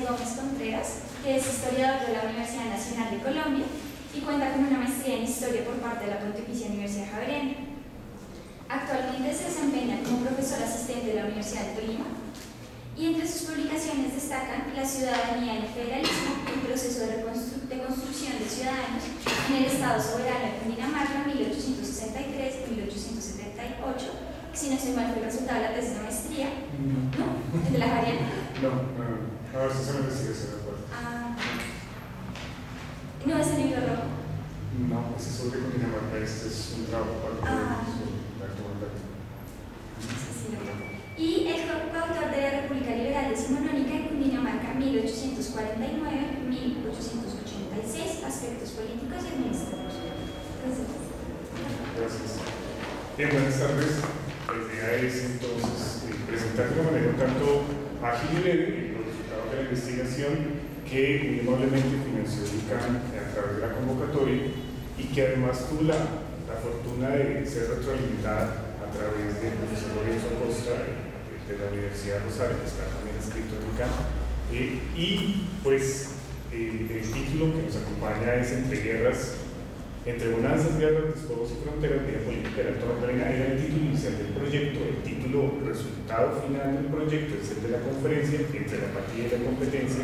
Gómez Contreras, que es historiador de la Universidad Nacional de Colombia y cuenta con una maestría en Historia por parte de la Pontificia Universidad Javeriana. Actualmente se desempeña como profesor asistente de la Universidad de Tolima y entre sus publicaciones destacan La ciudadanía en el federalismo, el proceso de construcción de ciudadanos en el Estado soberano de Cundinamarca, 1863-1878, si no sé cuál fue el resultado de la tesis de maestría. ¿No? ¿El de la Javeriana? No. A ver si se me investigación de acuerdo. ¿No es el libro rojo? No, ese es sobre Cundinamarca, este es un trabajo para Sí, y el coautor de la República Liberal Decimonónica en Cundinamarca, 1849-1886, aspectos políticos y administrativos. Gracias. Bien, buenas tardes. La idea es entonces presentar de una manera un tanto ágil y breve los resultados de la investigación que muy amablemente financió el ICANN a través de la convocatoria y que además tuvo la fortuna de ser retroalimentada a través del profesor Lorenzo Acosta de la Universidad de Rosario, que está también escrito en ICANN. Y pues el título que nos acompaña es Entre bonanzas, guerras, despojos y fronteras, vida política de la Alto Magdalena. Era el título inicial del proyecto. El título resultado final del proyecto es el de la conferencia entre la apatía y la competencia,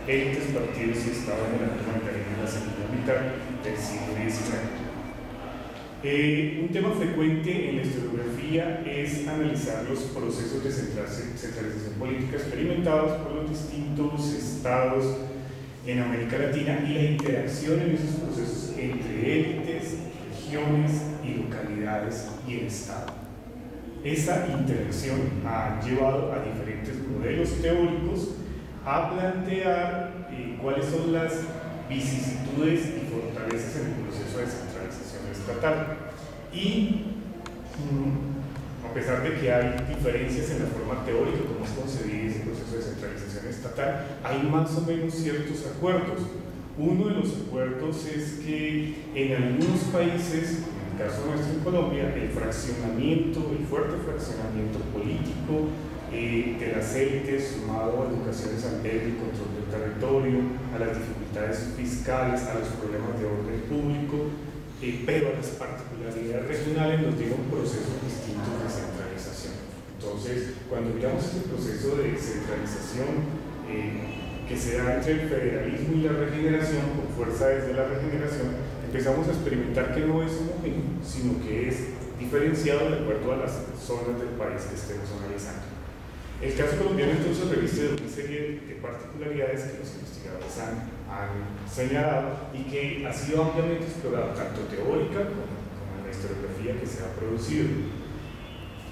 élites, partidos y Estado en el Alto Magdalena en la segunda mitad del siglo XIX. Un tema frecuente en la historiografía es analizar los procesos de centralización política experimentados por los distintos estados en América Latina y la interacción en esos procesos entre élites, regiones y localidades y el Estado. Esa interacción ha llevado a diferentes modelos teóricos a plantear cuáles son las vicisitudes y fortalezas en el proceso de centralización estatal. Y a pesar de que hay diferencias en la forma teórica como es concebido ese proceso de centralización estatal, hay más o menos ciertos acuerdos. Uno de los acuerdos es que en algunos países, en el caso nuestro en Colombia, el fuerte fraccionamiento político de las élites sumado a educaciones al medio y control del territorio, a las dificultades fiscales, a los problemas de orden público, pero a las particularidades regionales nos lleva un proceso distinto de centralización. Entonces, cuando miramos este proceso de centralización que se da entre el federalismo y la regeneración, con fuerza desde la regeneración, empezamos a experimentar que no es homogéneo, sino que es diferenciado de acuerdo a las zonas del país que estemos analizando. El caso colombiano entonces reviste de una serie de particularidades que los investigadores han señalado y que ha sido ampliamente explorado tanto teórica como en la historiografía que se ha producido.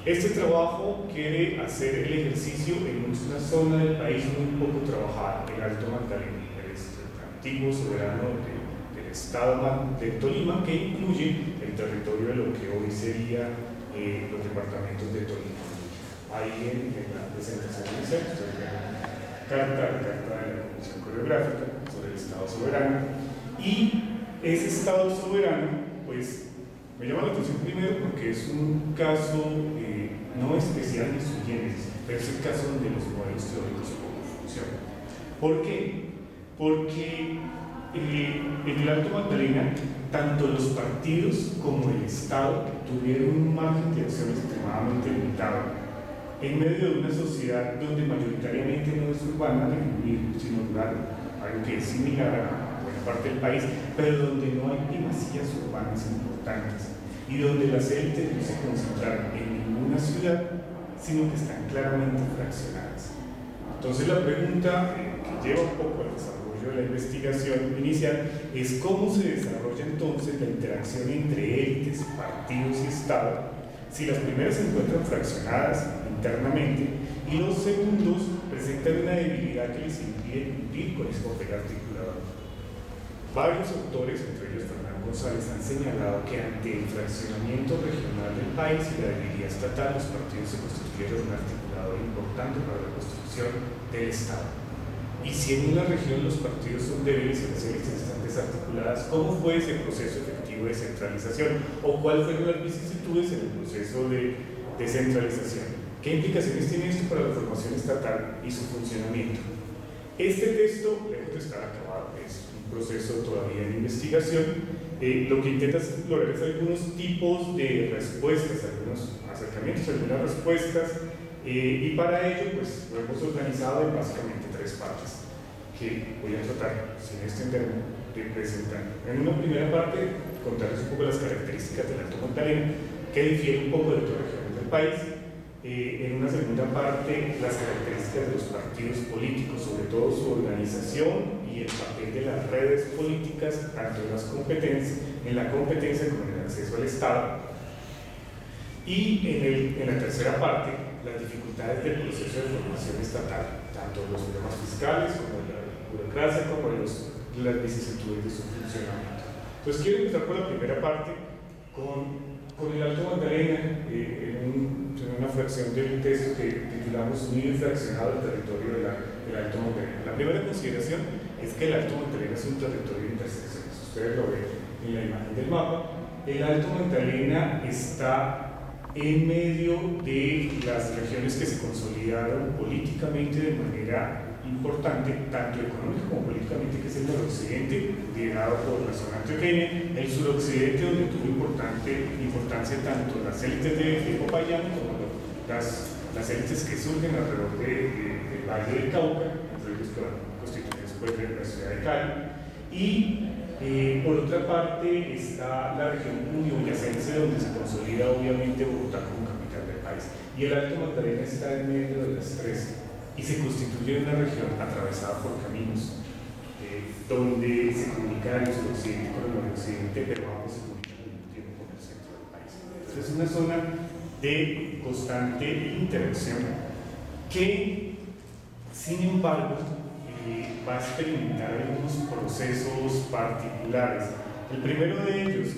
Este trabajo quiere hacer el ejercicio en una zona del país muy poco trabajada, el Alto Magdalena, el antiguo soberano del estado de Tolima, que incluye el territorio de lo que hoy sería los departamentos de Tolima. Ahí en la presentación inicial, ustedes ven carta de la Comisión Coreográfica sobre el Estado soberano, y ese Estado soberano, pues, me llama la atención primero porque es un caso no especial ni sui generis, pero es el caso donde los modelos teóricos poco funcionan. ¿Por qué? Porque en el Alto Magdalena, tanto los partidos como el Estado tuvieron un margen de acción extremadamente limitado en medio de una sociedad donde mayoritariamente no es urbana, sino rural, algo que es similar a buena parte del país, pero donde no hay primacías urbanas importantes y donde las élites no se concentran en ninguna ciudad, sino que están claramente fraccionadas. Entonces la pregunta que lleva un poco al desarrollo de la investigación inicial es cómo se desarrolla entonces la interacción entre élites, partidos y Estado, si las primeras se encuentran fraccionadas internamente y los segundos presentan una debilidad que les impide cumplir con ese papel articulador. Varios autores, entre ellos Fernando González, han señalado que ante el fraccionamiento regional del país y la debilidad estatal, los partidos se constituyeron un articulador importante para la construcción del Estado. Y si en una región los partidos son débiles y las élites están desarticuladas, ¿cómo fue ese proceso efectivo de centralización? ¿O cuáles fueron las vicisitudes en el proceso de centralización? ¿Qué implicaciones tiene esto para la formación estatal y su funcionamiento? Este texto, lejos de estar acabado, es un proceso todavía de investigación. Lo que intenta explorar es algunos tipos de respuestas, algunos acercamientos, algunas respuestas, y para ello pues, lo hemos organizado en básicamente 3 partes que voy a tratar, sin extenderme, de presentar. En una primera parte, contarles un poco las características del Alto Magdalena, que difiere un poco de otras regiones del país. En una segunda parte, las características de los partidos políticos, sobre todo su organización y el papel de las redes políticas, tanto en la competencia como en el acceso al Estado. Y en la tercera parte, las dificultades del proceso de formación estatal, tanto los problemas fiscales como la burocracia, como las vicisitudes de su funcionamiento. Entonces quiero empezar por la primera parte, con el Alto Magdalena, en una fracción del texto que titulamos Unido y fraccionado el territorio del Alto Magdalena. La primera consideración es que el Alto Magdalena es un territorio de intersecciones. Ustedes lo ven en la imagen del mapa. El Alto Magdalena está en medio de las regiones que se consolidaron políticamente de manera importante, tanto económica como políticamente, que es el noroccidente, liderado por la zona antioqueña, el suroccidente, donde tuvo importancia tanto las élites de Popayán como las élites que surgen alrededor del Valle del Cauca, entre ellos que van a constituir después de la ciudad de Cali. Y por otra parte está la región cundiboyacense, donde se consolida obviamente Bogotá como capital del país. Y el Alto Magdalena está en medio de las 3 y se constituye una región atravesada por caminos, donde se comunica el suroccidente con el noroccidente, pero ambos se comunican al mismo tiempo con el centro del país. Entonces es una zona de constante interacción que, sin embargo, va a experimentar algunos procesos particulares. El primero de ellos,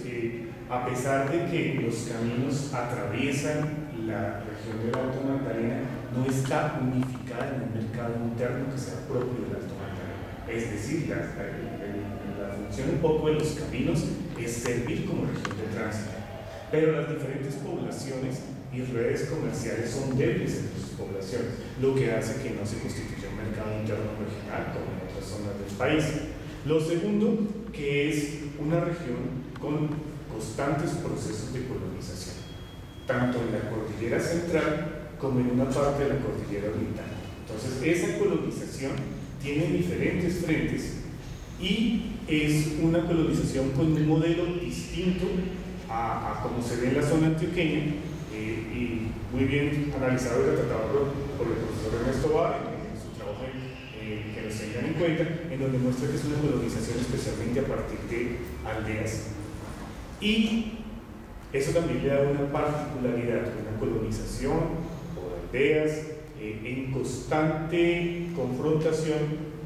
a pesar de que los caminos atraviesan la región del Alto Magdalena, no está unificada en un mercado interno que sea propio del Alto Magdalena. Es decir, la función un poco de los caminos es servir como región de tránsito, pero las diferentes poblaciones y redes comerciales son débiles en sus poblaciones, lo que hace que no se constituya un mercado interno regional como en otras zonas del país. Lo segundo, que es una región con constantes procesos de colonización, tanto en la cordillera central como en una parte de la cordillera oriental. Entonces, esa colonización tiene diferentes frentes y es una colonización con un modelo distinto a como se ve en la zona antioqueña, y muy bien analizado y retratado por el profesor Ernesto Barr en su trabajo que nos tengan en cuenta, en donde muestra que es una colonización especialmente a partir de aldeas. Y eso también le da una particularidad, una colonización por aldeas en constante confrontación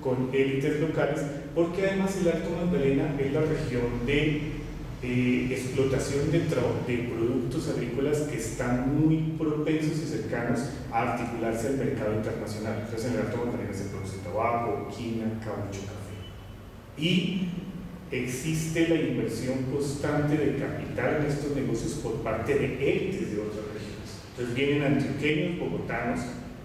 con élites locales, porque además el Alto Magdalena es la región de explotación de productos agrícolas que están muy propensos y cercanos a articularse al mercado internacional. Entonces en el Alto Magdalena se produce tabaco, quina, caucho, café. Y existe la inversión constante de capital en estos negocios por parte de élites de otras regiones. Entonces vienen antioqueños, bogotanos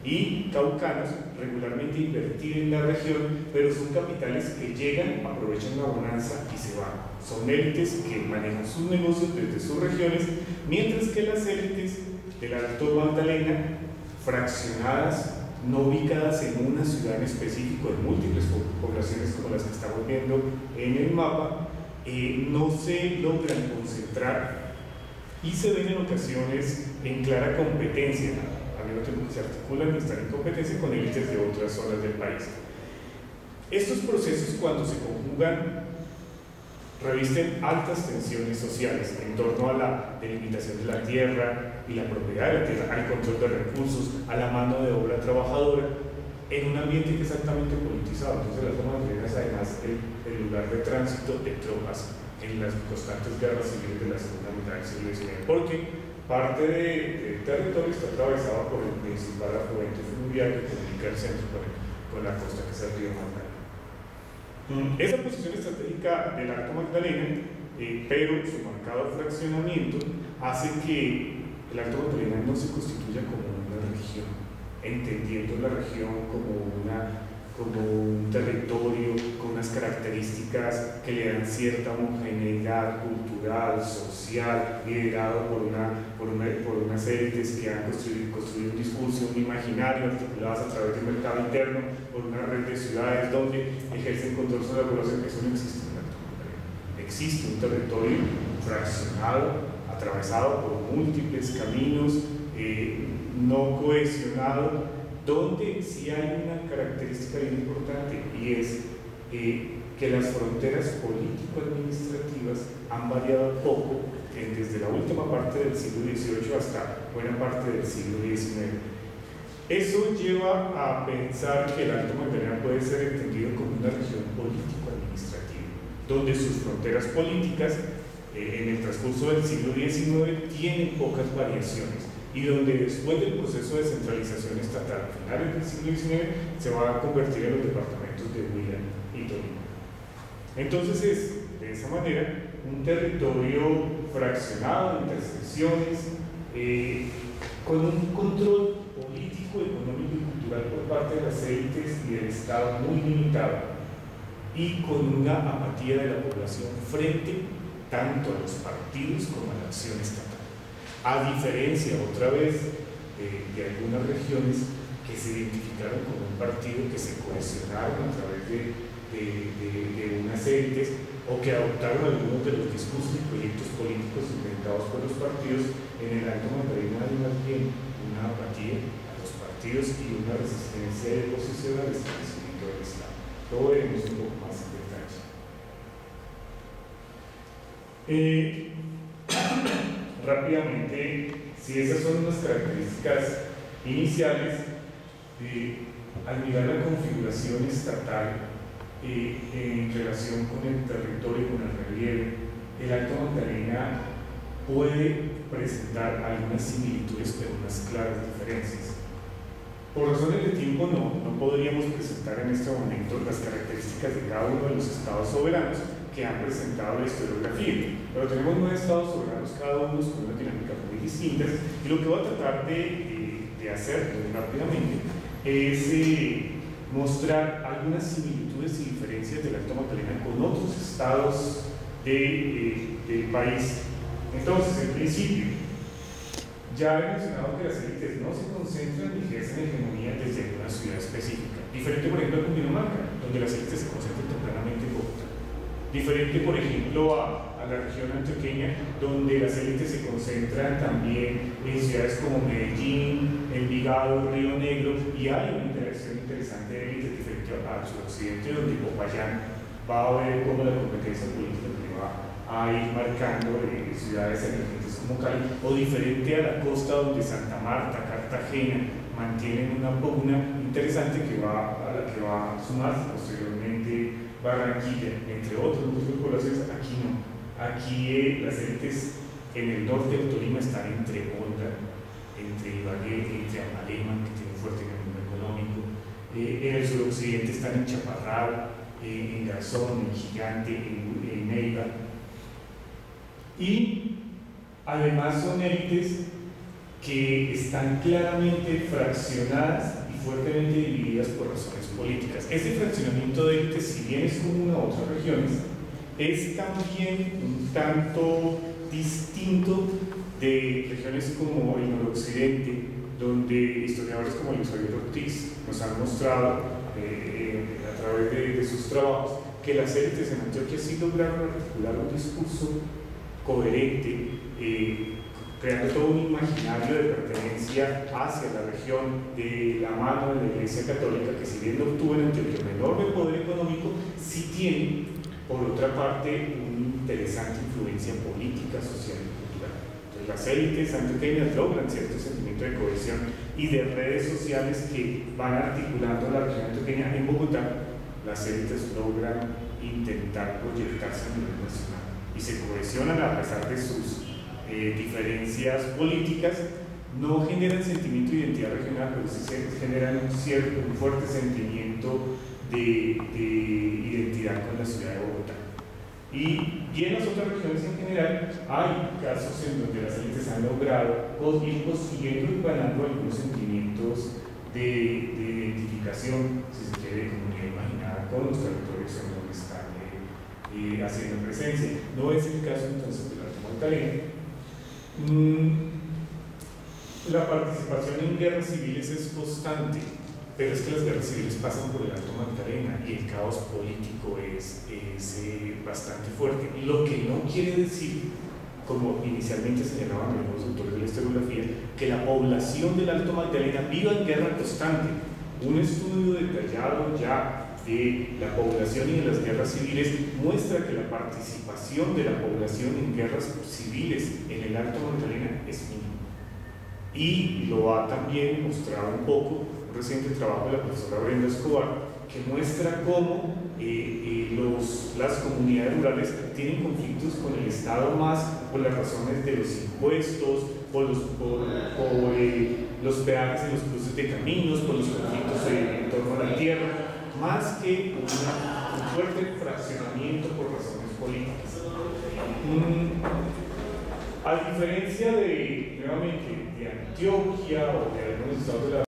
y caucanos regularmente a invertir en la región, pero son capitales que llegan, aprovechan la bonanza y se van. Son élites que manejan sus negocios desde sus regiones, mientras que las élites del Alto Magdalena, fraccionadas, no ubicadas en una ciudad en específico, en múltiples poblaciones como las que estamos viendo en el mapa, no se logran concentrar y se ven en ocasiones en clara competencia, al mismo tiempo que se articulan y están en competencia con élites de otras zonas del país. Estos procesos, cuando se conjugan, revisten altas tensiones sociales en torno a la delimitación de la tierra y la propiedad de la tierra, al control de recursos, a la mano de obra trabajadora, en un ambiente que es altamente politizado. Entonces las Alto Magdalena es además el lugar de tránsito de tropas en las constantes guerras civiles de la segunda mitad del siglo XIX, porque parte del territorio está atravesado por el principal afluente fluvial que comunica el centro con la costa, que es el río Magdalena. Esa posición estratégica del Alto Magdalena, pero su marcado fraccionamiento, hace que el Alto Magdalena no se constituya como una región, entendiendo la región como un un territorio con unas características que le dan cierta homogeneidad cultural, social, liderado por unas élites que han construido un discurso, un imaginario articulados a través del mercado interno, por una red de ciudades donde ejercen control sobre la población. Eso no existe en el territorio. Existe un territorio fraccionado, atravesado por múltiples caminos, no cohesionado, donde sí hay una característica bien importante, y es que las fronteras político-administrativas han variado poco desde la última parte del siglo XVIII hasta buena parte del siglo XIX. Eso lleva a pensar que el Alto Magdalena puede ser entendido como una región político-administrativa, donde sus fronteras políticas en el transcurso del siglo XIX tienen pocas variaciones, y donde después del proceso de centralización estatal a finales del siglo XIX se va a convertir en los departamentos de Huila y Tolima. Entonces es, de esa manera, un territorio fraccionado, intersecciones, con un control político, económico y cultural por parte de las élites y del Estado muy limitado, y con una apatía de la población frente tanto a los partidos como a la acción estatal. A diferencia, otra vez, de algunas regiones que se identificaron con un partido, que se cohesionaron a través de unas élites, o que adoptaron algunos de los discursos y proyectos políticos inventados por los partidos. En el Alto Magdalena hay más bien una apatía a los partidos y una resistencia de oposición al establecimiento del Estado. Lo veremos un poco más en detalle. Rápidamente, si esas son las características iniciales, al mirar la configuración estatal en relación con el territorio, con el relieve, el Alto Magdalena puede presentar algunas similitudes pero unas claras diferencias. Por razones de tiempo no podríamos presentar en este momento las características de cada uno de los estados soberanos que han presentado la historiografía, pero tenemos 9 estados soberanos, cada uno con unas dinámicas muy distintas, y lo que voy a tratar de hacer muy rápidamente es mostrar algunas similitudes y diferencias del Alto Magdalena con otros estados del país. Entonces, en principio, ya he mencionado que las élites no se concentran ni ejercen hegemonía desde una ciudad específica, diferente por ejemplo a Cundinamarca, donde las élites se concentran tempranamente en Bogotá. Diferente, por ejemplo, a la región antioqueña, donde las élites se concentran también en ciudades como Medellín, Envigado, Río Negro, y hay una interacción interesante de élites diferente al suroccidente, donde Popayán va a ver cómo la competencia política que va a ir marcando ciudades emergentes como Cali, o diferente a la costa, donde Santa Marta, Cartagena mantienen una pugna interesante a la que va a sumar posteriormente Barranquilla, entre otros grupos de poblaciones. Aquí no. Aquí las élites en el norte del Tolima están entre Honda, entre Ibagué, entre Amalema, que tiene un fuerte nivel económico. En el suroccidente están en Chaparral, en Garzón, en Gigante, en Neiva. Y además son élites que están claramente fraccionadas y fuertemente divididas por razones políticas. Ese fraccionamiento de élites, si bien es común a otras regiones, es también un tanto distinto de regiones como el noroccidente, donde historiadores como Luis Javier Ortiz nos han mostrado a través de sus trabajos que las élites en Antioquia sí lograron articular un discurso coherente, creando todo un imaginario de pertenencia hacia la región de la mano de la Iglesia Católica, que si bien no obtuvo en Antioquia un enorme poder económico, sí tiene, por otra parte, una interesante influencia política, social y cultural. Entonces, las élites antioqueñas logran cierto sentimiento de cohesión y de redes sociales que van articulando la región antioqueña. En Bogotá, las élites logran intentar proyectarse a nivel nacional y se cohesionan a pesar de sus diferencias políticas. No generan sentimiento de identidad regional, pero sí generan un fuerte sentimiento de identidad con la ciudad de Bogotá. Y en las otras regiones en general hay casos en donde las élites han logrado ir consiguiendo y ganando algunos sentimientos de identificación, si se quiere, de comunidad imaginada los territorios en donde están haciendo presencia. No es el caso entonces del Alto Magdalena. La participación en guerras civiles es constante, pero es que las guerras civiles pasan por el Alto Magdalena y el caos político es bastante fuerte. Lo que no quiere decir, como inicialmente señalaban algunos autores de la historiografía, que la población del Alto Magdalena viva en guerra constante. Un estudio detallado ya de la población y de las guerras civiles muestra que la participación de la población en guerras civiles en el Alto Magdalena es mínima. Y lo ha también mostrado un poco un reciente trabajo de la profesora Brenda Escobar, que muestra cómo las comunidades rurales tienen conflictos con el Estado más por las razones de los impuestos, por los peajes en los cruces de caminos, por los conflictos en torno a la tierra, más que un fuerte fraccionamiento por razones políticas. A diferencia nuevamente, de Antioquia o de algunos estados de la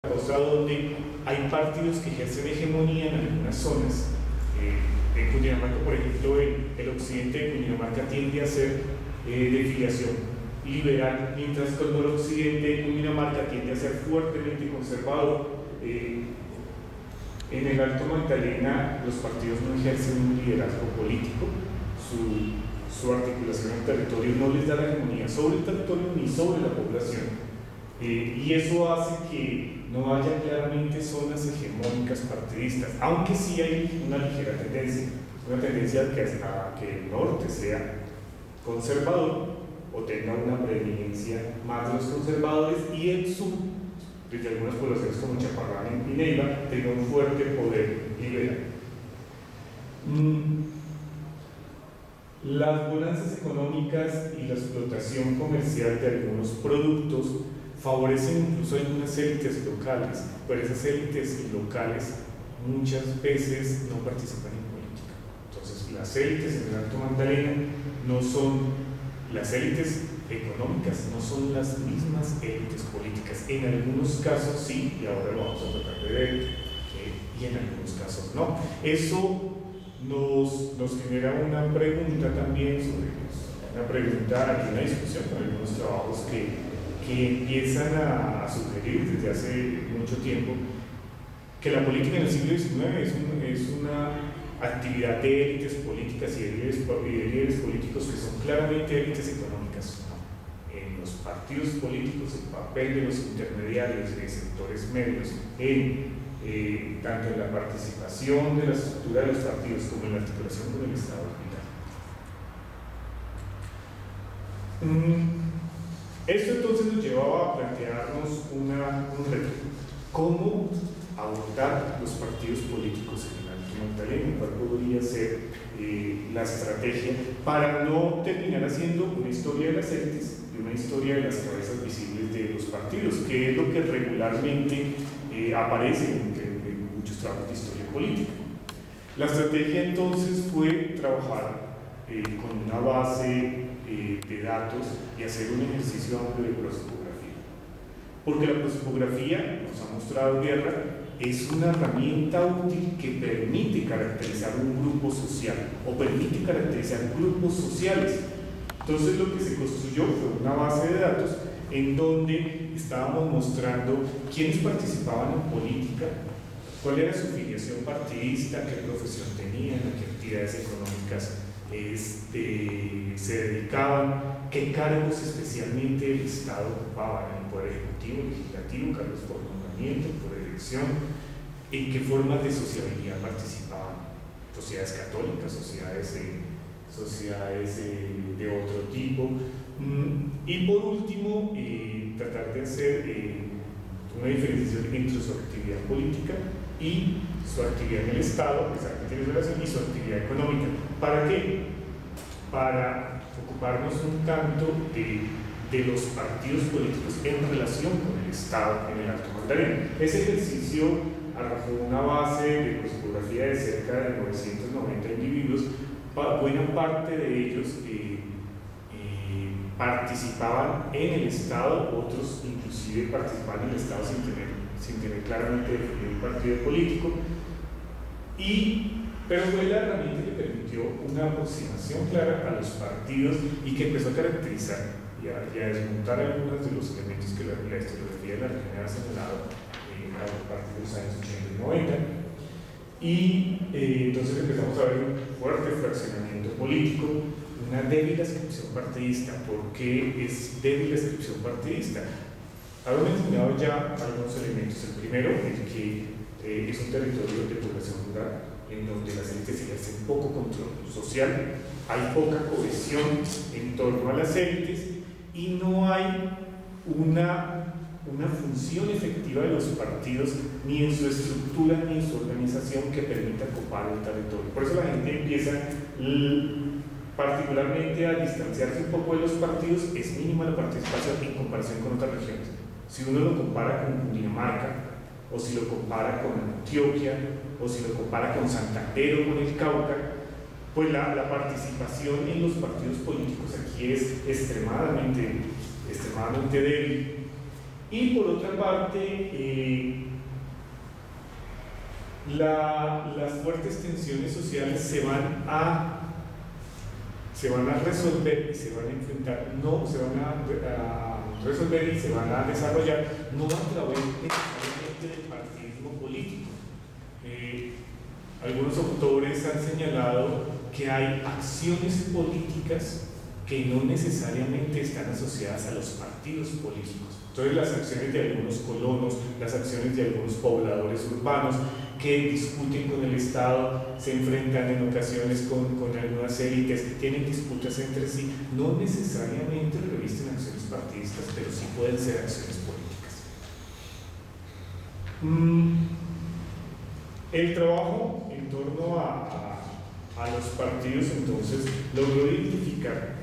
costa donde hay partidos que ejercen hegemonía en algunas zonas. En Cundinamarca, por ejemplo, el occidente de Cundinamarca tiende a ser de filiación liberal, mientras que el occidente de Cundinamarca tiende a ser fuertemente conservador. En el Alto Magdalena los partidos no ejercen un liderazgo político, su articulación en territorio no les da la hegemonía sobre el territorio ni sobre la población, y eso hace que no haya claramente zonas hegemónicas partidistas, aunque sí hay una ligera tendencia a que el norte sea conservador o tenga una preeminencia más de los conservadores, y el sur, desde algunas poblaciones como Chaparrán y Pineiba, tenga un fuerte poder liberal. Las bonanzas económicas y la explotación comercial de algunos productos favorecen incluso algunas élites locales, pero esas élites locales muchas veces no participan en política. Entonces, las élites en el Alto Magdalena no son las élites económicas, no son las mismas élites políticas. En algunos casos sí, y ahora lo vamos a tratar de ver, y en algunos casos no. Eso nos genera una pregunta también una pregunta y una discusión con algunos trabajos que empiezan a sugerir desde hace mucho tiempo que la política en el siglo XIX es una actividad de élites políticas y de líderes políticos que son claramente élites económicas. No. En los partidos políticos, el papel de los intermediarios de sectores medios tanto en la participación de la estructura de los partidos como en la articulación con el Estado vital. Esto entonces nos llevaba a plantearnos un reto: ¿cómo abordar los partidos políticos en el Alto Magdalena? ¿Cuál podría ser la estrategia para no terminar haciendo una historia de las élites y una historia de las cabezas visibles de los partidos, que es lo que regularmente aparece en muchos trabajos de historia política? La estrategia entonces fue trabajar con una base de datos y hacer un ejercicio amplio de prosopografía, porque la prosopografía, nos ha mostrado Guerra, es una herramienta útil que permite caracterizar un grupo social o permite caracterizar grupos sociales. Entonces lo que se construyó fue una base de datos en donde estábamos mostrando quiénes participaban en política, cuál era su filiación partidista, qué profesión tenían, a qué actividades económicas se dedicaban, qué cargos especialmente el Estado ocupaba en el Poder Ejecutivo, Legislativo, cargos por nombramiento, por elección, en qué formas de sociabilidad participaban, sociedades católicas, sociedades de otro tipo, y por último tratar de hacer una diferenciación entre su actividad política y su actividad en el Estado, y su actividad económica. ¿Para qué? Para ocuparnos un tanto de los partidos políticos en relación con el Estado en el Alto Magdalena. Ese ejercicio arrojó una base de prosopografía de cerca de 990 individuos. Buena parte de ellos participaban en el Estado, otros inclusive participaban en el Estado sin tener claramente definido un partido político. pero fue la herramienta que permitió una aproximación clara a los partidos y que empezó a caracterizar y a desmontar algunos de los elementos que la historiografía de la región ha señalado a partir de los años 80 y 90. Entonces empezamos a ver un fuerte fraccionamiento político, una débil adscripción partidista. ¿Por qué es débil la adscripción partidista? Había mencionado ya algunos elementos. El primero, el que es un territorio de población rural, en donde las élites ejercen poco control social, hay poca cohesión en torno a las élites y no hay una función efectiva de los partidos, ni en su estructura ni en su organización, que permita copar el territorio. Por eso la gente empieza particularmente a distanciarse un poco de los partidos. Es mínima la participación en comparación con otras regiones. Si uno lo compara con Dinamarca, o si lo compara con Antioquia, o si lo compara con Santander o con el Cauca, pues la participación en los partidos políticos aquí es extremadamente débil. Y por otra parte, las fuertes tensiones sociales se van a resolver y se van a enfrentar, resolver y se van a desarrollar no a través necesariamente del partidismo político. Algunos autores han señalado que hay acciones políticas que no necesariamente están asociadas a los partidos políticos. Entonces, las acciones de algunos colonos, las acciones de algunos pobladores urbanos que discuten con el Estado, se enfrentan en ocasiones con algunas élites, tienen disputas entre sí, no necesariamente revisten acciones partidistas, pero sí pueden ser acciones políticas. El trabajo en torno a los partidos, entonces, logró identificar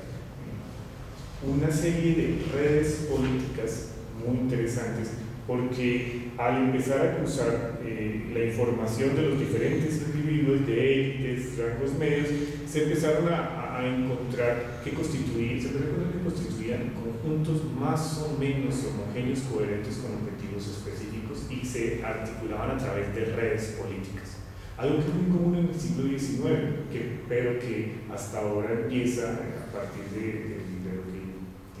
una serie de redes políticas muy interesantes, porque al empezar a cruzar la información de los diferentes individuos, de élites, rangos medios, se empezaron a encontrar que constituían conjuntos más o menos homogéneos, coherentes con objetivos específicos, y se articulaban a través de redes políticas. Algo que es muy común en el siglo XIX, pero que hasta ahora empieza, a partir de lo que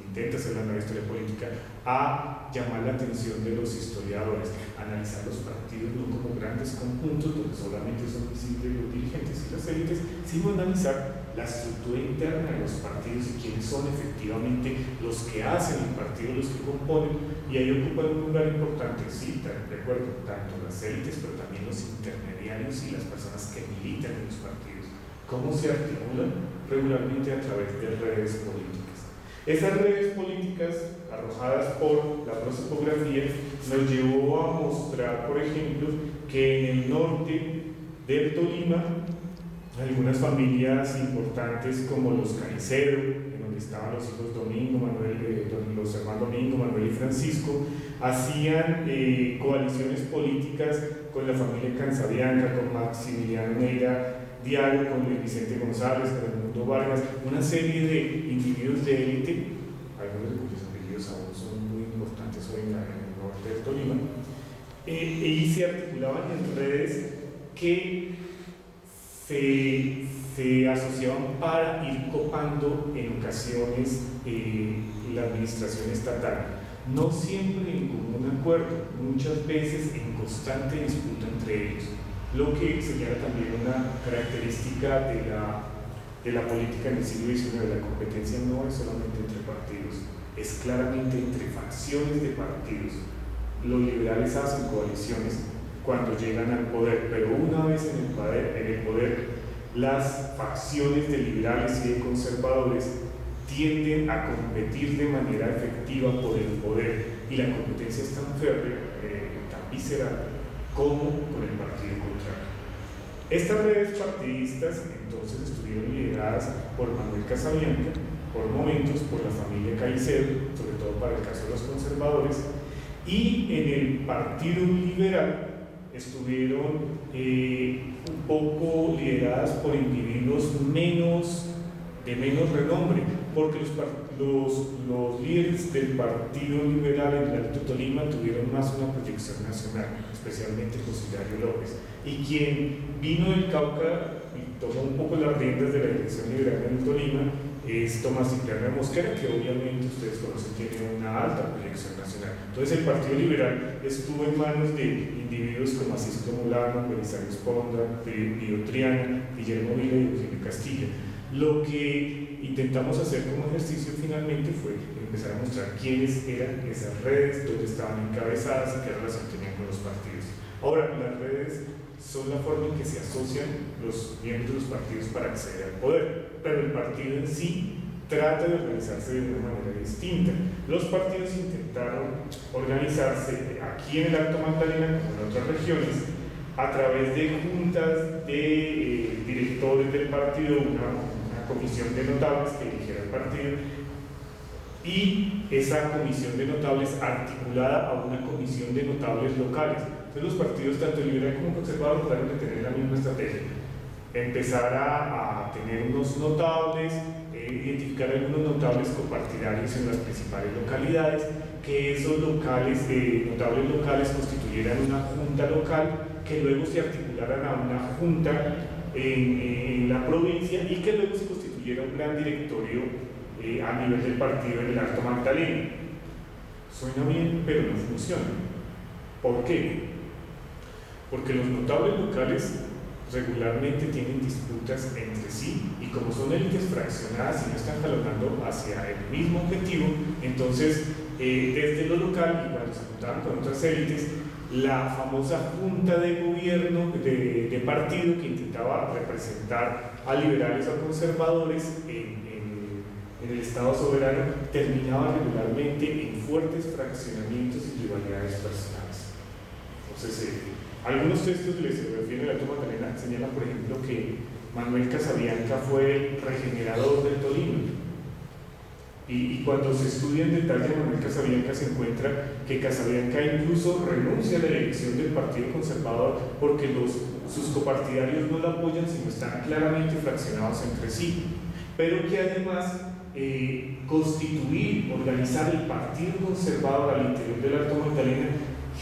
intenta hacer la nueva historia política, a llamar la atención de los historiadores, analizar los partidos no como grandes conjuntos donde solamente son visibles los dirigentes y las élites, sino analizar la estructura interna de los partidos y quiénes son efectivamente los que hacen el partido, los que componen, y ahí ocupan un lugar importante, sí, de acuerdo, tanto las élites, pero también los intermediarios y las personas que militan en los partidos. ¿Cómo se articulan? Regularmente a través de redes políticas. Esas redes políticas arrojadas por la prosopografía nos llevó a mostrar, por ejemplo, que en el norte del Tolima, algunas familias importantes como los Caicedo, en donde estaban los hijos los hermanos Domingo, Manuel y Francisco, hacían coaliciones políticas con la familia Cansabianca, con Maximiliano Neira Diago, con Luis Vicente González, con Edmundo Vargas, una serie de individuos de élite, algunos de cuyos apellidos aún son muy importantes hoy en el norte del Tolima, y se articulaban en redes que se asociaban para ir copando en ocasiones la administración estatal, no siempre en común acuerdo, muchas veces en constante disputa entre ellos, lo que señala también una característica de la política en el siglo XIX. La competencia no es solamente entre partidos, es claramente entre facciones de partidos. Los liberales hacen coaliciones cuando llegan al poder, pero una vez en el poder, las facciones de liberales y de conservadores tienden a competir de manera efectiva por el poder, y la competencia es tan férrea, tan visceral, como con el partido contrario. Estas redes partidistas entonces estuvieron lideradas por Manuel Casabianca, por momentos por la familia Caicedo, sobre todo para el caso de los conservadores, y en el Partido Liberal estuvieron un poco lideradas por individuos de menos renombre, porque los líderes del Partido Liberal en el Alto Tolima tuvieron más una proyección nacional, especialmente José Hilario López, y quien vino del Cauca y tomó un poco las riendas de la dirección liberal en el Tolima es Tomás Cipriano Mosquera, que obviamente ustedes conocen tiene una alta proyección nacional. Entonces el Partido Liberal estuvo en manos de individuos como Asisto Molano, Belisario Esponda, Pío Triana, Guillermo Vila y Eugenio Castilla. Lo que intentamos hacer como ejercicio finalmente fue empezar a mostrar quiénes eran esas redes, dónde estaban encabezadas y qué relación tenían con los partidos. Ahora, las redes son la forma en que se asocian los miembros de los partidos para acceder al poder, pero el partido en sí trata de organizarse de una manera distinta. Los partidos intentaron organizarse aquí en el Alto Magdalena, como en otras regiones, a través de juntas de directores del partido, una comisión de notables que eligiera el partido, y esa comisión de notables articulada a una comisión de notables locales. Entonces los partidos, tanto liberal como conservador, trataron de tener la misma estrategia: empezar a tener unos notables, identificar algunos notables copartidarios en las principales localidades, que esos notables locales constituyeran una junta local, que luego se articularan a una junta en la provincia y que luego se constituyera un gran directorio a nivel del partido en el Alto Magdalena. Suena bien, pero no funciona. ¿Por qué? Porque los notables locales regularmente tienen disputas entre sí, y como son élites fraccionadas y no están jalonando hacia el mismo objetivo, entonces desde lo local, y cuando se juntaban con otras élites, la famosa junta de gobierno de partido que intentaba representar a liberales o a conservadores en el Estado soberano terminaba regularmente en fuertes fraccionamientos y rivalidades personales. Entonces, algunos textos de la historiografía en el Alto Magdalena señalan, por ejemplo, que Manuel Casabianca fue el regenerador del Tolima. Y cuando se estudia en detalle a Manuel Casabianca, se encuentra que Casabianca incluso renuncia a la elección del Partido Conservador porque sus copartidarios no lo apoyan, sino están claramente fraccionados entre sí. Pero que además organizar el Partido Conservador al interior del Alto Magdalena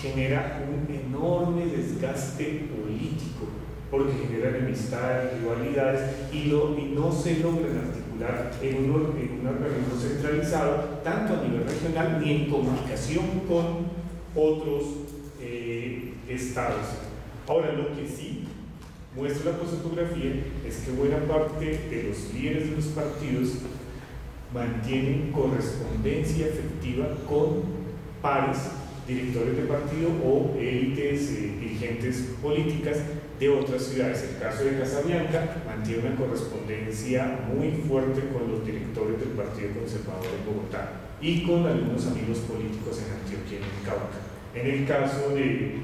genera un enorme desgaste político, porque genera enemistades, rivalidades, y no se logran articular en un organismo centralizado, tanto a nivel regional ni en comunicación con otros estados. Ahora, lo que sí muestra la fotografía es que buena parte de los líderes de los partidos mantienen correspondencia efectiva con pares, directores de partido o élites, dirigentes políticas de otras ciudades. El caso de Casabianca mantiene una correspondencia muy fuerte con los directores del Partido Conservador de Bogotá y con algunos amigos políticos en Antioquia y en Cauca. En el caso del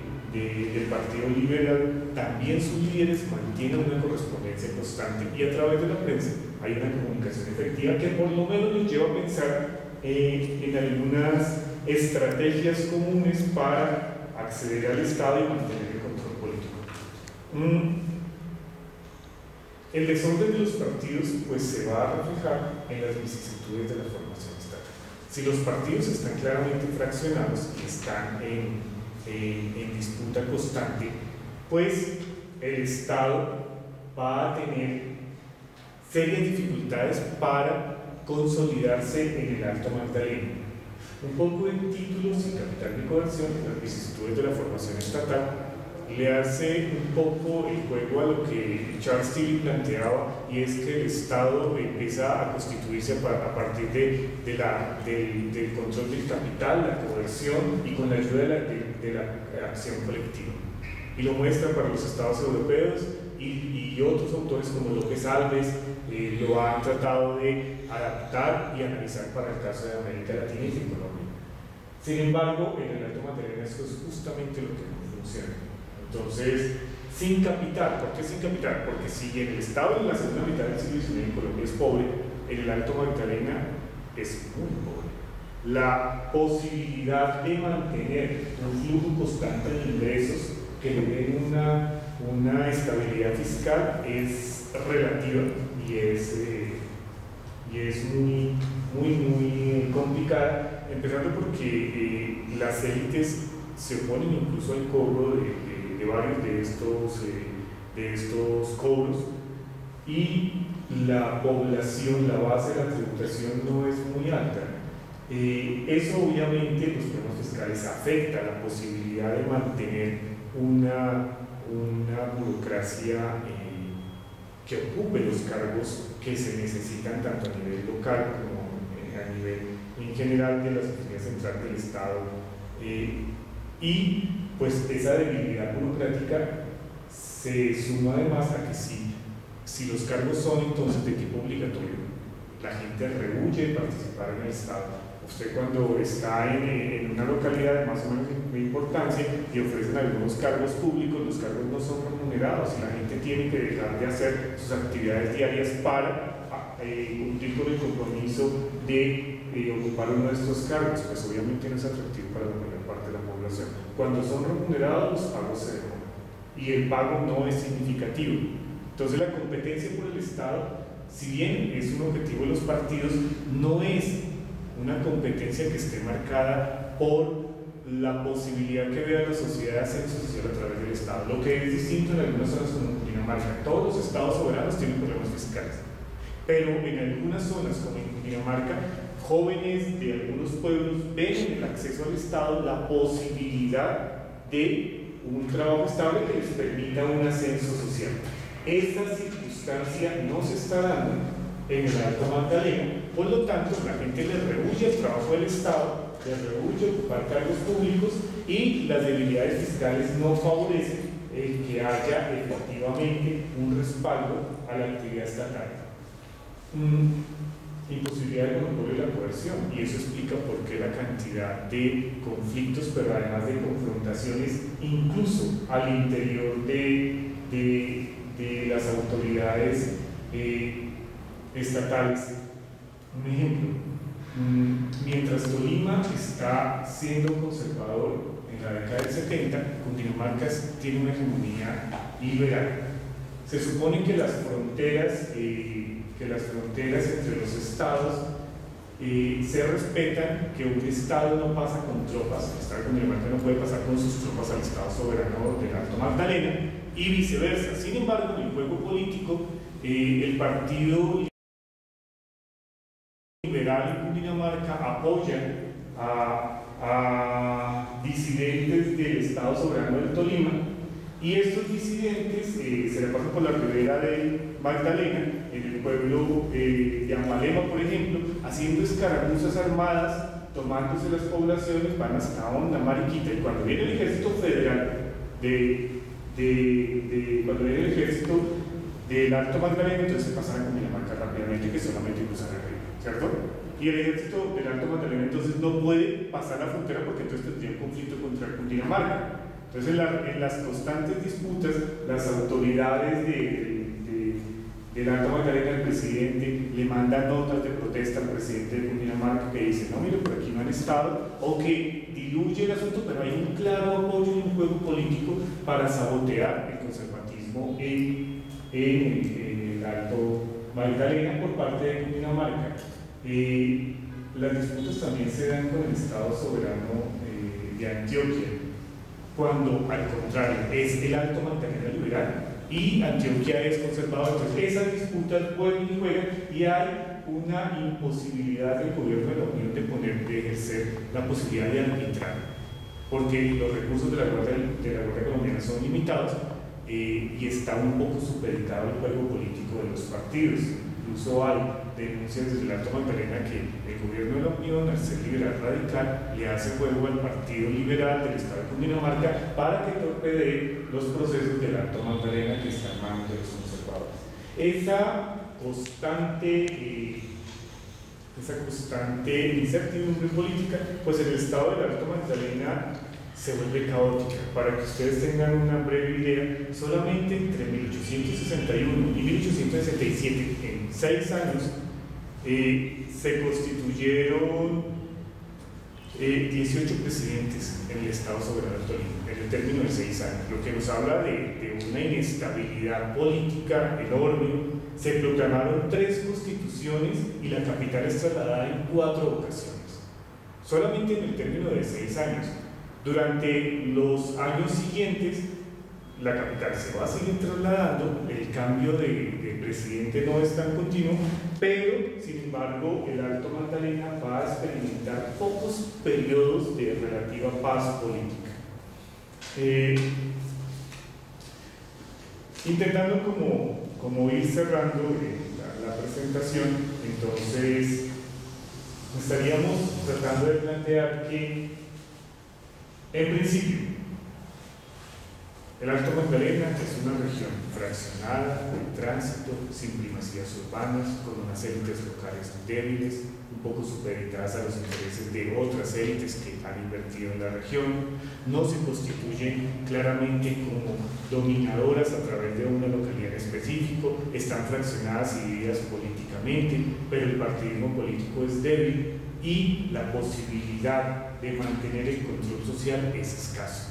Partido Liberal, también sus líderes mantienen una correspondencia constante, y a través de la prensa hay una comunicación efectiva que por lo menos nos lleva a pensar en algunas estrategias comunes para acceder al Estado y mantener el control político. El desorden de los partidos pues se va a reflejar en las vicisitudes de la formación estatal. Si los partidos están claramente fraccionados y están en disputa constante, pues el Estado va a tener serias dificultades para consolidarse en el Alto Magdalena. Un poco de títulos y capital de coerción, las vicisitudes de la formación estatal, le hace un poco el juego a lo que Charles Tilly planteaba, y es que el Estado empieza a constituirse a partir del control del capital, la coerción y con la ayuda de la acción colectiva. Y lo muestra para los estados europeos, y otros autores como López Alves lo han tratado de adaptar y analizar para el caso de América Latina y de Colombia. Sin embargo, en el Alto Magdalena eso es justamente lo que no funciona. Entonces, sin capital. ¿Por qué sin capital? Porque si en el Estado en la segunda mitad del siglo XIX en Colombia es pobre, en el Alto Magdalena es muy pobre. La posibilidad de mantener un flujo constante de ingresos que le den una estabilidad fiscal es relativa y y es muy complicada, empezando porque las élites se oponen incluso al cobro de varios de estos cobros, y la población, la base de la tributación no es muy alta. Eso obviamente los problemas fiscales afecta la posibilidad de mantener una burocracia que ocupe los cargos que se necesitan tanto a nivel local como a nivel en general de la Oficina Central del Estado, y pues esa debilidad burocrática se suma además a que si los cargos son entonces de tipo obligatorio, la gente rehuye participar en el Estado. Usted cuando está en una localidad de más o menos de importancia y ofrecen algunos cargos públicos, los cargos no son remunerados y la gente tiene que dejar de hacer sus actividades diarias para cumplir con el compromiso de ocupar uno de estos cargos, pues obviamente no es atractivo para la mayor parte de la población. Cuando son remunerados, los pagos se demoran y el pago no es significativo. Entonces la competencia por el Estado, si bien es un objetivo de los partidos, no es una competencia que esté marcada por la posibilidad que vea la sociedad de ascenso social a través del Estado. Lo que es distinto en algunas zonas como Cundinamarca, todos los estados soberanos tienen problemas fiscales, pero en algunas zonas como en Cundinamarca, jóvenes de algunos pueblos ven en el acceso al Estado la posibilidad de un trabajo estable que les permita un ascenso social. Esta circunstancia no se está dando en el Alto Magdalena, por lo tanto la gente le rehuye el trabajo del Estado, le rehuye ocupar cargos públicos y las debilidades fiscales no favorecen que haya efectivamente un respaldo a la actividad estatal. Imposibilidad de monopolio y la coerción, y eso explica por qué la cantidad de conflictos, pero además de confrontaciones incluso al interior de las autoridades estatales. Un ejemplo, mientras Tolima está siendo conservador en la década del 70, Cundinamarca tiene una hegemonía liberal. Se supone que las fronteras entre los estados se respetan, que un estado no pasa con tropas, el estado de Cundinamarca no puede pasar con sus tropas al estado soberano del Alto Magdalena y viceversa. Sin embargo, en el juego político, el partido liberal en Cundinamarca apoya a disidentes del estado soberano del Tolima, y estos disidentes se le pasan por la ribera del Magdalena, en el pueblo de Amalema, por ejemplo, haciendo escaramuzas armadas, tomándose las poblaciones, van hasta Honda, Mariquita, y cuando viene el ejército federal cuando viene el ejército del Alto Magdalena, entonces se pasan a Cundinamarca rápidamente, que solamente cruzan el río, ¿cierto? Y el ejército del Alto Magdalena entonces no puede pasar la frontera porque entonces tendría un conflicto contra Cundinamarca. Entonces en las constantes disputas, las autoridades del Alto Magdalena, el presidente, le mandan notas de protesta al presidente de Cundinamarca que dice, no, mire, por aquí no han estado, o que diluye el asunto, pero hay un claro apoyo y un juego político para sabotear el conservatismo en el Alto Magdalena por parte de Cundinamarca. Las disputas también se dan con el Estado soberano de Antioquia, cuando al contrario es el Alto Magdalena liberal y Antioquia es conservador. Entonces esas disputas vuelven y juegan y hay una imposibilidad del gobierno de la Unión de ejercer la posibilidad de arbitrar, porque los recursos de la Guardia Colombiana son limitados y está un poco supeditado el juego político de los partidos. Incluso hay denuncias desde el Alto Magdalena que el gobierno de la Unión, al ser liberal radical, le hace juego al Partido Liberal del Estado de Cundinamarca para que torpedee los procesos del Alto Magdalena que está en manos de los conservadores. Esa constante incertidumbre política, pues el Estado del Alto Magdalena se vuelve caótica. Para que ustedes tengan una breve idea, solamente entre 1861 y 1867, en 6 años, se constituyeron 18 presidentes en el Estado Soberano del Tolima, en el término de 6 años, lo que nos habla de una inestabilidad política enorme. Se proclamaron 3 constituciones y la capital es trasladada en 4 ocasiones, solamente en el término de 6 años. Durante los años siguientes, la capital se va a seguir trasladando, el cambio de presidente no es tan continuo, pero sin embargo el Alto Magdalena va a experimentar pocos periodos de relativa paz política. Intentando como ir cerrando la presentación, entonces estaríamos tratando de plantear que en principio el Alto Magdalena es una región fraccionada, de tránsito, sin primacías urbanas, con unas élites locales débiles, un poco supeditadas a los intereses de otras élites que han invertido en la región. No se constituyen claramente como dominadoras a través de una localidad en específico, están fraccionadas y divididas políticamente, pero el partidismo político es débil y la posibilidad de mantener el control social es escaso.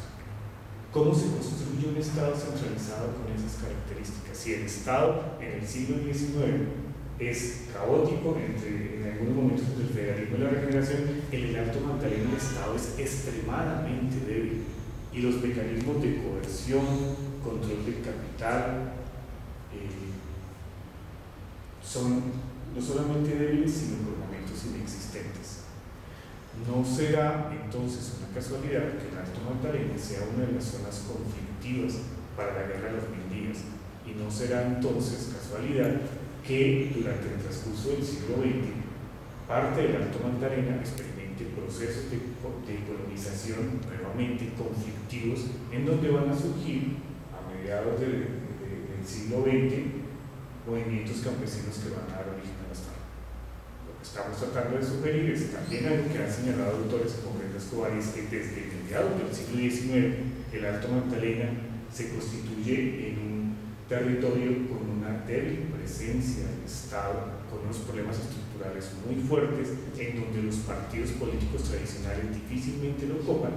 ¿Cómo se construye un Estado centralizado con esas características? Si el Estado en el siglo XIX es caótico, en algunos momentos entre el federalismo y la regeneración, en el Alto Magdalena el Estado es extremadamente débil y los mecanismos de coerción, control del capital, son no solamente débiles, sino por momentos inexistentes. No será entonces una casualidad que el Alto Magdalena sea una de las zonas conflictivas para la Guerra de los 1000 días, y no será entonces casualidad que durante el transcurso del siglo XX parte del Alto Magdalena experimente procesos de colonización nuevamente conflictivos, en donde van a surgir a mediados del siglo XX movimientos campesinos que van a dar origen a la Estado. Lo que estamos tratando de sugerir es también algo que han señalado autores como Brenda Escobar, es que desde mediados del siglo XIX el Alto Magdalena se constituye en un territorio con una débil presencia del Estado, con unos problemas estructurales muy fuertes, en donde los partidos políticos tradicionales difícilmente lo copan,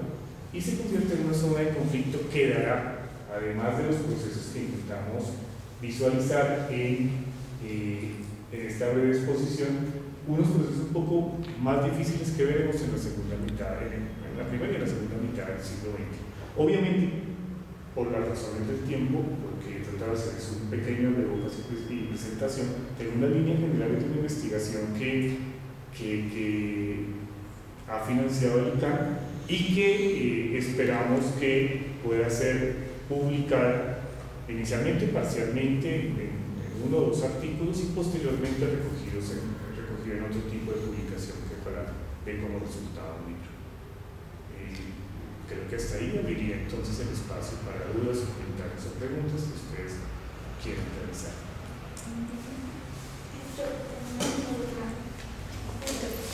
y se convierte en una zona de conflicto que dará, además de los procesos que intentamos visualizar en esta breve exposición, unos procesos un poco más difíciles que veremos en la segunda mitad, en la primera y en la segunda mitad del siglo XX. Obviamente, por las razones del tiempo, porque trataba de hacer un pequeño rebocas y presentación, en una línea general de una investigación que ha financiado el ICANN y que esperamos que pueda ser publicada inicialmente parcialmente en 1 o 2 artículos y posteriormente recogido en otro tipo de publicación que para ver como resultado un libro. Creo que hasta ahí abriría entonces el espacio para dudas, comentarios o preguntas que ustedes quieran realizar.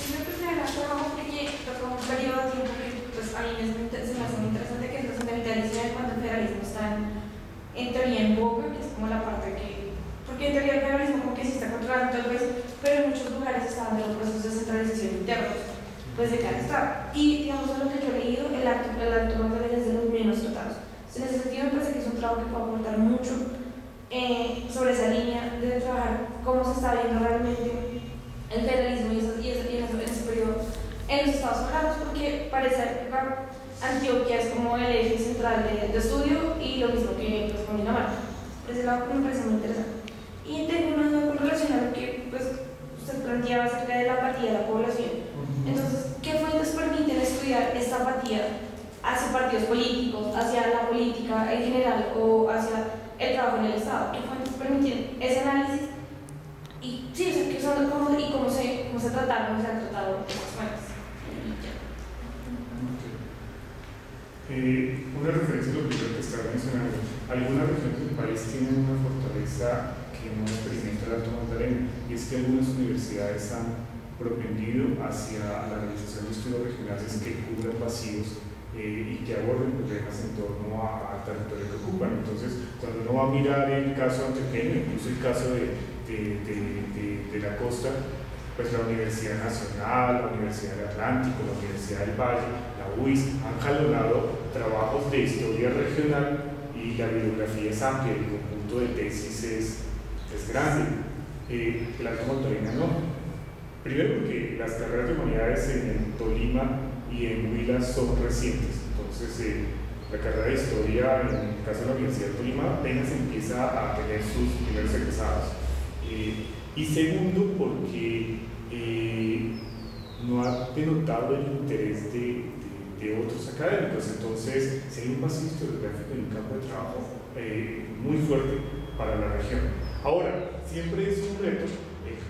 Yo creo que la trabajo porque tocó un periodo de tiempo que pues, a mí se me hace muy interesante, que es los fundamentalistas cuando el federalismo está en teoría en boga, que es como la parte que, porque en teoría el federalismo como que sí está controlado tal vez, pero en muchos lugares estaban en los procesos de centralización internos pues de cada estado, y digamos en lo que yo he leído, el Alto Magdalena es de los menos tratados. En ese sentido me parece que es un trabajo que puede aportar mucho sobre esa línea de trabajar cómo se está viendo realmente el federalismo y ese periodo en los Estados Unidos, porque parece que Antioquia es como el eje central de estudio, y lo mismo que pues, con Dinamarca. Por ese lado me parece muy interesante. Y tengo una duda con relación a lo que pues, usted planteaba acerca de la apatía de la población. Entonces, ¿qué fuentes permiten estudiar esta apatía hacia partidos políticos, hacia la política en general o hacia el trabajo en el Estado? ¿Qué fuentes permiten ese análisis? Y sí, o sea, ¿qué son, cómo se trataron, se han tratado esas fuentes? Una referencia a lo primero que estaba mencionando. Algunas regiones del país tienen una fortaleza que no experimenta el Alto Magdalena, y es que algunas universidades han propendido hacia la realización de estudios regionales que cubran vacíos y que aborden problemas en torno al territorio que ocupan. Entonces, cuando uno va a mirar el caso antioqueño, incluso el caso de la costa, pues la Universidad Nacional, la Universidad del Atlántico, la Universidad del Valle, la UIS, han jalonado trabajos de historia regional y la bibliografía es amplia, el conjunto de tesis es grande. El Alto Magdalena no. Primero porque las carreras de humanidades en Tolima y en Huila son recientes, entonces la carrera de historia, en el caso de la Universidad de Tolima, apenas empieza a tener sus primeros egresados. Y segundo, porque no ha denotado el interés de otros académicos. Entonces, sería un vacío historiográfico en un campo de trabajo muy fuerte para la región. Ahora, siempre es un reto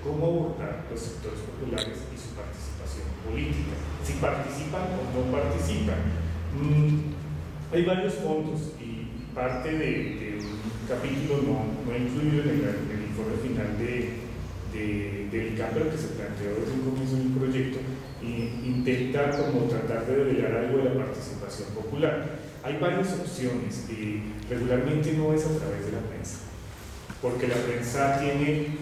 cómo abordar los sectores populares y su participación política, si participan o no participan. Hay varios fondos y parte de un capítulo no incluido en el informe final del ICAM, pero que se planteó desde un comienzo del proyecto, e intenta como tratar de develar algo de la participación popular. Hay varias opciones y regularmente no es a través de la prensa, porque la prensa tiene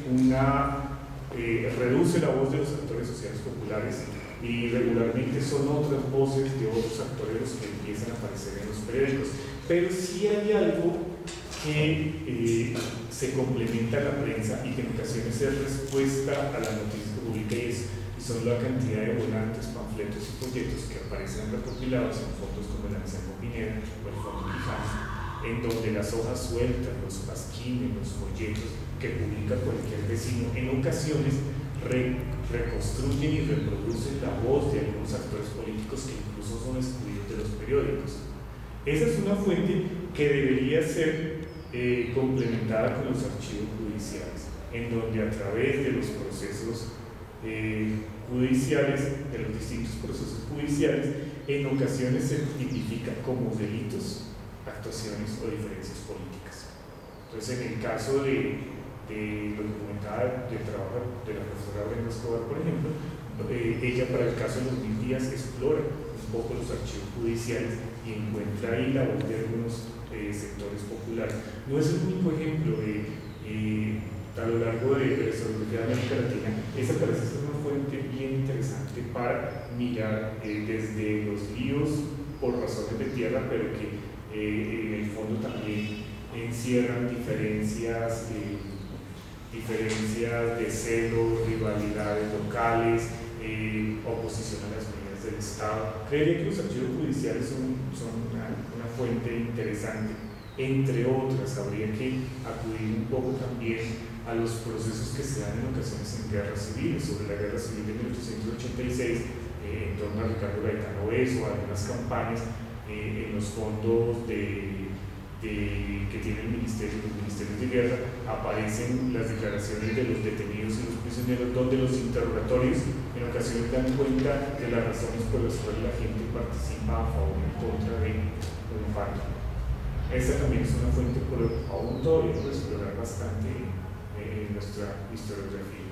reduce la voz de los actores sociales populares y regularmente son otras voces de otros actores los que empiezan a aparecer en los periódicos. Pero sí hay algo que se complementa a la prensa y que en ocasiones es respuesta a la noticia pública y son la cantidad de volantes, panfletos y folletos que aparecen recopilados en fondos como el Anselmo Pineda o el Fondo Quijano, en donde las hojas sueltas, los pasquines, los folletos que publica cualquier vecino, en ocasiones reconstruyen y reproducen la voz de algunos actores políticos que incluso son excluidos de los periódicos. Esa es una fuente que debería ser complementada con los archivos judiciales, en donde a través de los procesos judiciales, de los distintos procesos judiciales, en ocasiones se tipifican como delitos, actuaciones o diferencias políticas. Entonces, en el caso de lo documentado del trabajo de la profesora Brenda Escobar, por ejemplo, ella para el caso de los 1000 días explora un poco los archivos judiciales y encuentra ahí la voz de algunos sectores populares. No es el único ejemplo a lo largo de la historiografía de América Latina. Esa parece ser una fuente bien interesante para mirar desde los líos por razones de tierra, pero que en el fondo también encierran diferencias de celos, rivalidades locales, oposición a las medidas del Estado. Creería que los archivos judiciales son una fuente interesante. Entre otras, habría que acudir un poco también a los procesos que se dan en ocasiones en guerras civiles, sobre la guerra civil de 1886, en torno a Ricardo Gaetano Beso, algunas campañas en los fondos que tiene los ministerios de guerra, aparecen las declaraciones de los detenidos y los prisioneros, donde los interrogatorios en ocasiones dan cuenta de las razones por las cuales la gente participa a favor o en contra de un pacto. Esta también es una fuente aún todavía por explorar bastante en nuestra historiografía.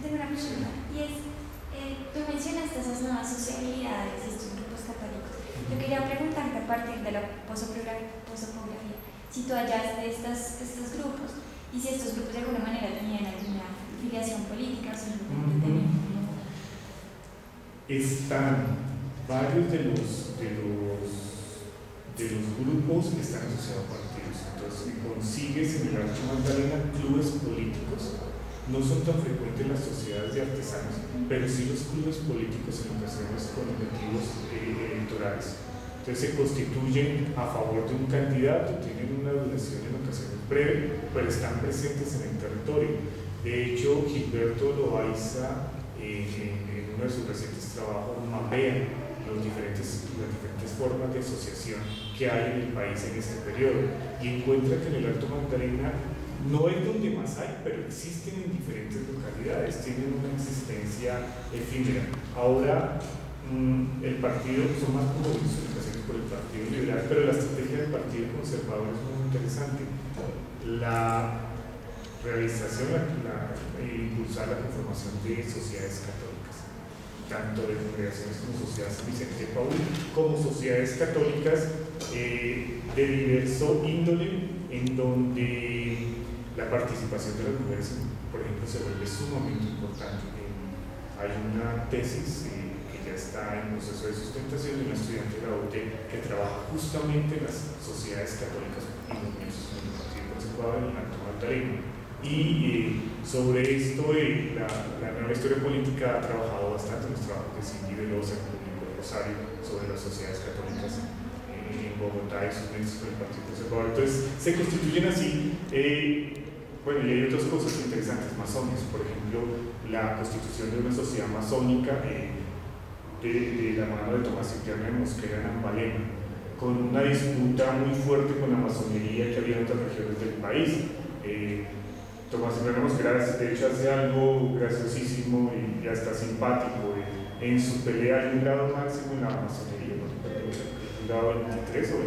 Tengo una pregunta, y es, tú mencionaste esas nuevas sociabilidades y estos grupos católicos. Yo quería preguntarte a partir de la posopografía, si tú hallaste estos grupos y si estos grupos de alguna manera tenían alguna filiación política o simplemente tenían como... Están varios de los grupos que están asociados a partidos. Entonces, consigues en el Alto Magdalena clubes políticos. No son tan frecuentes las sociedades de artesanos, pero sí los clubes políticos en ocasiones con objetivos electorales. Entonces se constituyen a favor de un candidato, tienen una duración en ocasiones breve, pero están presentes en el territorio. De hecho, Gilberto Loaiza, en uno de sus recientes trabajos, mapea las diferentes formas de asociación que hay en el país en este periodo y encuentra que en el Alto Magdalena no es donde más hay, pero existen en diferentes localidades, tienen una existencia efímera. Ahora, el partido, son más como solicitaciones por el Partido Liberal, pero la estrategia del Partido Conservador es muy interesante. La realización, impulsar la conformación de sociedades católicas, tanto de congregaciones como sociedades San Vicente de Paul, como sociedades católicas de diverso índole, en donde la la participación de las mujeres, por ejemplo, se vuelve sumamente importante. Hay una tesis que ya está en proceso de sustentación de una estudiante de la UT que trabaja justamente en las sociedades católicas y los miembros del Partido Conservador en el Alto Magdalena. Y sobre esto, la nueva historia política ha trabajado bastante en los trabajos de Cindy Velosa, con Nicolás Rosario, sobre las sociedades católicas en Bogotá y sus nexos con el Partido Conservador. Entonces, se constituyen así. Bueno, y hay otras cosas interesantes, masones, por ejemplo, la constitución de una sociedad masónica de la mano de Tomás Cipriano de Mosquera en Ambalema, con una disputa muy fuerte con la masonería que había en otras regiones del país. Tomás Cipriano de Mosquera, de hecho, hace algo graciosísimo y hasta simpático. En su pelea hay un grado máximo en la masonería, ¿no? Un grado 23 o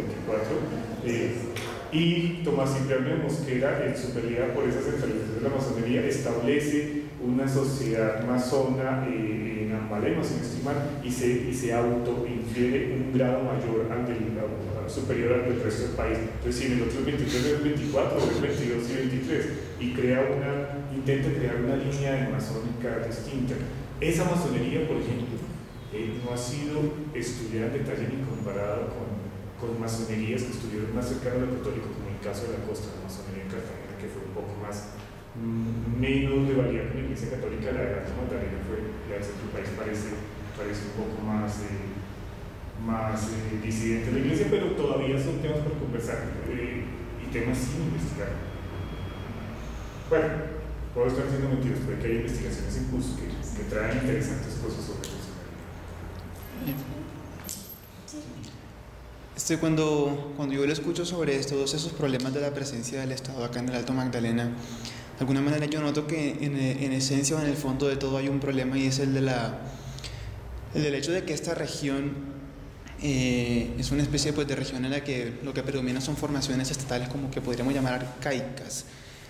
24. Y Tomás Cipriano de Mosquera, en su pelea por esa centralización de la masonería, establece una sociedad masona en Ambalema, sin estimar, y se autoinfiere un grado mayor superior al del resto del país. Entonces, si en el otro es 23, es 24, o es 22 y 23, y intenta crear una línea masónica distinta. Esa masonería, por ejemplo, no ha sido estudiada en detalle ni comparada con masonerías que estuvieron más cercanas al católico, como el caso de la costa, la masonería en Cartagena, que fue un poco menos de valía con la Iglesia Católica. La de Alto Magdalena la del centro del país parece un poco más disidente de la Iglesia, pero todavía son temas para conversar y temas sin investigar. Bueno, puedo estar diciendo mentiras, pero hay investigaciones en curso que traen interesantes cosas sobre eso. Cuando yo le escucho sobre todos esos problemas de la presencia del Estado acá en el Alto Magdalena, de alguna manera yo noto que en esencia o en el fondo de todo hay un problema, y es el del hecho de que esta región es una especie de región en la que lo que predomina son formaciones estatales como que podríamos llamar arcaicas,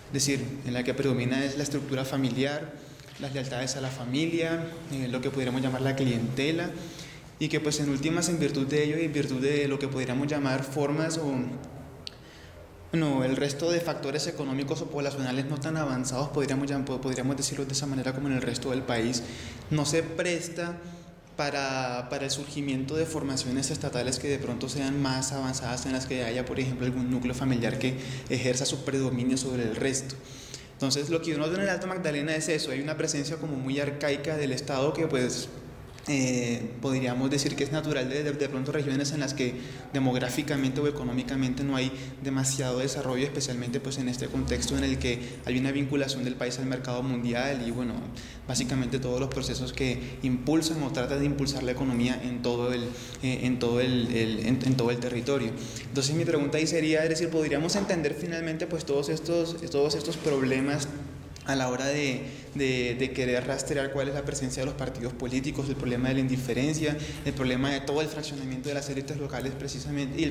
es decir, en la que predomina es la estructura familiar, las lealtades a la familia, lo que podríamos llamar la clientela, y que pues en últimas, en virtud de ello y en virtud de lo que podríamos llamar formas el resto de factores económicos o poblacionales no tan avanzados, podríamos decirlo de esa manera, como en el resto del país, no se presta para el surgimiento de formaciones estatales que de pronto sean más avanzadas, en las que haya, por ejemplo, algún núcleo familiar que ejerza su predominio sobre el resto. Entonces, lo que uno ve en el Alto Magdalena es eso, hay una presencia como muy arcaica del Estado que pues podríamos decir que es natural de pronto regiones en las que demográficamente o económicamente no hay demasiado desarrollo, especialmente pues en este contexto en el que hay una vinculación del país al mercado mundial y bueno, básicamente todos los procesos que impulsan o tratan de impulsar la economía en todo el territorio. Entonces mi pregunta ahí sería, es decir, ¿podríamos entender finalmente pues todos estos problemas a la hora de querer rastrear cuál es la presencia de los partidos políticos, el problema de la indiferencia, el problema de todo el fraccionamiento de las élites locales precisamente, y el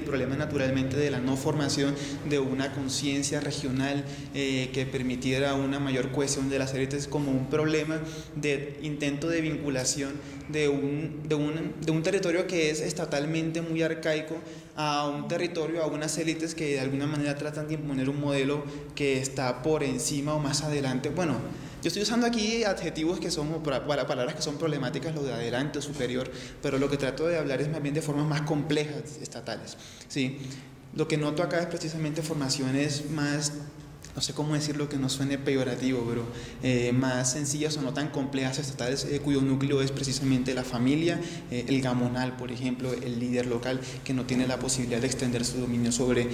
problema naturalmente de la no formación de una conciencia regional que permitiera una mayor cohesión de las élites, como un problema de intento de vinculación de un territorio que es estatalmente muy arcaico a un territorio, a unas élites que de alguna manera tratan de imponer un modelo que está por encima o más adelante. Bueno, yo estoy usando aquí adjetivos que son, palabras que son problemáticas, lo de adelante o superior, pero lo que trato de hablar es más bien de formas más complejas estatales, ¿sí? Lo que noto acá es precisamente formaciones más, no sé cómo decirlo que no suene peyorativo, pero más sencillas o no tan complejas estatales, cuyo núcleo es precisamente la familia, el gamonal, por ejemplo, el líder local que no tiene la posibilidad de extender su dominio sobre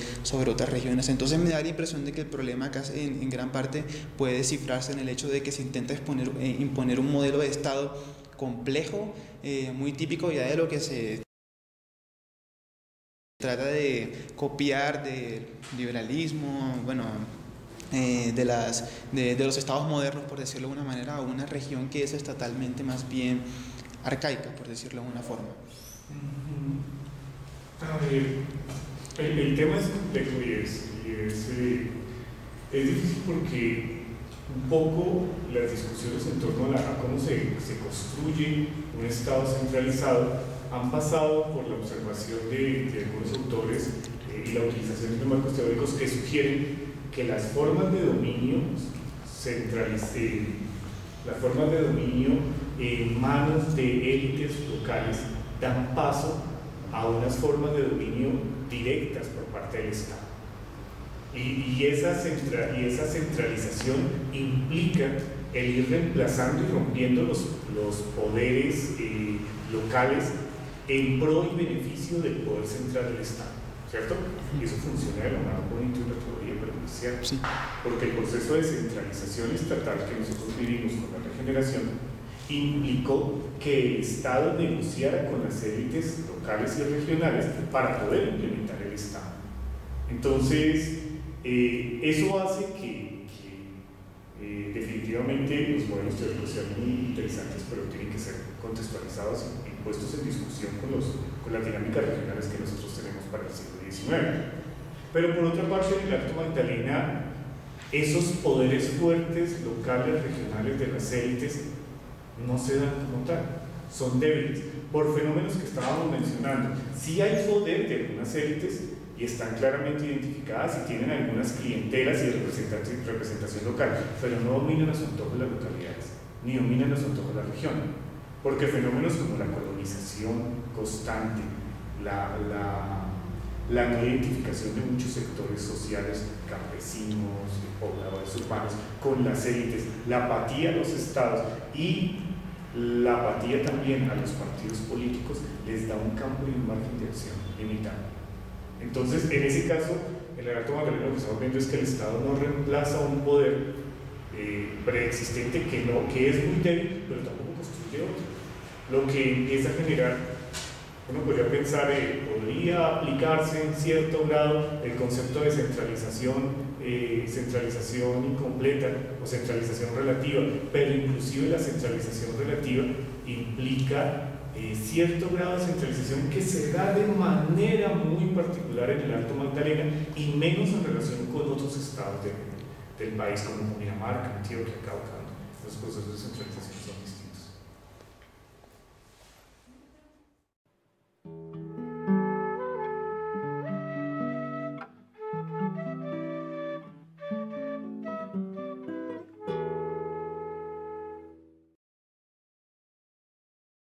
otras regiones. Entonces me da la impresión de que el problema acá en gran parte puede descifrarse en el hecho de que se intenta imponer un modelo de Estado complejo, muy típico ya de lo que se trata de copiar del liberalismo, bueno, de los estados modernos, por decirlo de alguna manera, a una región que es estatalmente más bien arcaica, por decirlo de alguna forma. El tema es complejo y es difícil porque un poco las discusiones en torno a cómo se construye un Estado centralizado han pasado por la observación de algunos autores y la utilización de marcos teóricos que sugieren que las formas de dominio en manos de élites locales dan paso a unas formas de dominio directas por parte del Estado. Y esa centralización implica el ir reemplazando y rompiendo los poderes locales en pro y beneficio del poder central del Estado, ¿cierto? Y eso funciona de la mano con una teoría perjudicial, Sí. porque el proceso de centralización estatal que nosotros vivimos con la regeneración implicó que el Estado negociara con las élites locales y regionales para poder implementar el Estado. Entonces, eso hace que definitivamente los modelos teóricos sean muy interesantes, pero tienen que ser contextualizados y puestos en discusión con las dinámicas regionales que nosotros tenemos para el siglo XIX. Pero por otra parte, en el Alto Magdalena, esos poderes fuertes, locales, regionales de las élites no se dan como tal, son débiles, por fenómenos que estábamos mencionando. Sí hay poder de algunas élites y están claramente identificadas y tienen algunas clientelas y representación local, pero no dominan los antojos de las localidades, ni dominan los antojos de la región, porque fenómenos como la colonización constante, la no identificación de muchos sectores sociales, campesinos, pobladores urbanos, con las élites, la apatía a los estados y la apatía también a los partidos políticos les da un campo y un margen de acción limitado. Entonces, en ese caso, en el Alto Magdalena lo que estamos viendo es que el Estado no reemplaza un poder preexistente que es muy débil, pero tampoco construye otro. Lo que empieza a generar, uno podría pensar, podría aplicarse en cierto grado el concepto de centralización incompleta o centralización relativa, pero inclusive la centralización relativa implica cierto grado de centralización que se da de manera muy particular en el Alto Magdalena y menos en relación con otros estados del país como Cundinamarca, Antioquia, Cauca. Los procesos de centralización son